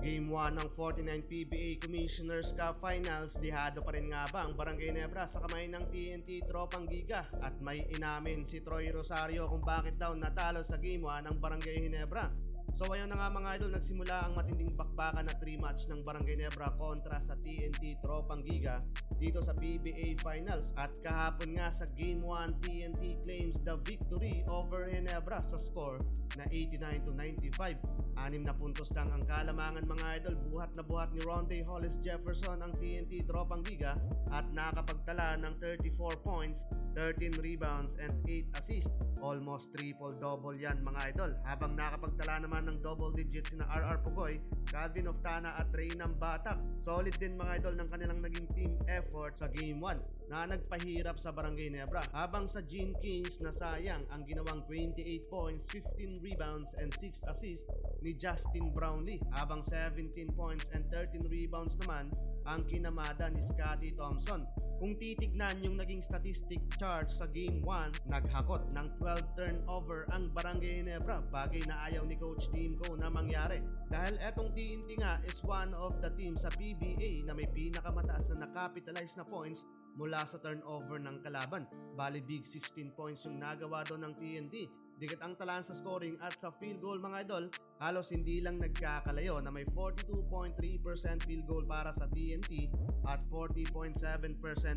Game 1 ng 49 PBA Commissioner's Cup Finals, dihado pa rin nga ba ang Barangay Nebra sa kamay ng TNT Tropang Giga at may inamin si Troy Rosario kung bakit daw natalo sa Game 1 ng Barangay Ginebra. So ayun na nga mga idol, nagsimula ang matinding bakbakan na 3-match ng Barangay Nebra kontra sa TNT Tropang Giga dito sa PBA Finals. At kahapon nga sa Game 1, TNT claims the victory over Ginebra sa score na 89-95. 6 na puntos lang ang kalamangan mga idol. Buhat na buhat ni Ronde Hollis Jefferson ang TNT Tropang Giga at nakapagtala ng 34 points, 13 rebounds and 8 assists. Almost triple-double yan mga idol. Habang nakapagtala naman ng double digits sina RR Pugoy, Calvin Oftana at Reynam Batak. Solid din mga idol ng kanilang naging team effort sa Game 1 na nagpahirap sa Barangay Nebra. Habang sa Gene Kings na sayang ang ginawang 28 points, 15 rebounds and 6 assists ni Justin Brownlee. Habang 17 points and 13 rebounds naman ang kinamada ni Scottie Thompson. Kung titignan yung naging statistic chart sa Game 1, naghakot ng 12 turnover ang Barangay Nebra, bagay na ayaw ni Coach Timko na mangyari. Dahil etong TNT nga is one of the team sa PBA na may pinakamataas na nakapitalize na points mula sa turnover ng kalaban. Bali big 16 points yung nagawa doon ng TNT. Dikit ang talaan sa scoring at sa field goal mga idol, halos hindi lang nagkakalayo na may 42.3% field goal para sa TNT at 40.7%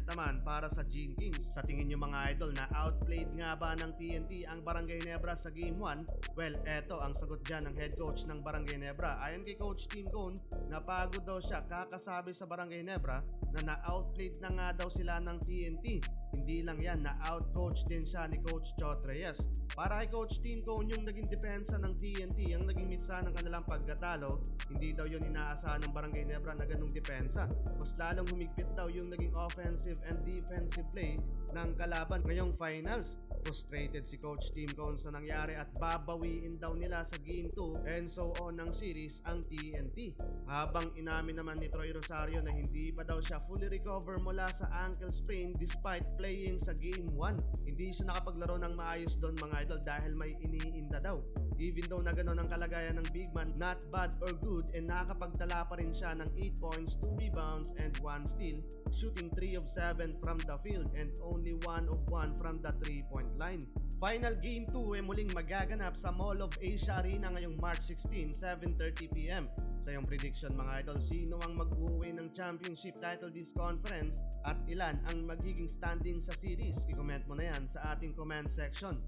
naman para sa Gene Kings. Sa tingin nyo mga idol, na outplayed nga ba ng TNT ang Barangay Nebra sa Game 1? Well, eto ang sagot dyan ng head coach ng Barangay Nebra. Ayon kay Coach Tim Cone, napagod daw siya kakasabi sa Barangay Nebra na na-outplayed na nga daw sila ng TNT. Hindi lang yan, na-outcoach din siya ni Coach Chot Reyes. Para kay Coach Tim Cone, yung naging depensa ng TNT, ang naging mitsa ng kanilang pagkatalo, hindi daw yun inaasahan ng Barangay Nebra na ganung depensa. Mas lalong humigpit daw yung naging offensive and defensive play ng kalaban ngayong finals. Frustrated si Coach Tim Cone sa nangyari at babawiin daw nila sa Game 2 and so on ng series ang TNT. Habang inamin naman ni Troy Rosario na hindi pa daw siya fully recover mula sa ankle sprain despite playing sa Game 1. Hindi siya nakapaglaro ng maayos doon mga idol dahil may iniinda daw. Even though na gano'n ang kalagayan ng big man, not bad or good, and nakapagtala pa rin siya ng 8 points, 2 rebounds, and 1 steal, shooting 3 of 7 from the field and only 1 of 1 from the 3-point line. Final Game 2 ay muling magaganap sa Mall of Asia Arena ngayong March 16, 7:30pm. Sa iyong prediction mga idol, sino ang mag-uwi ng championship title this conference at ilan ang magiging standing sa series? I-comment mo na yan sa ating comment section.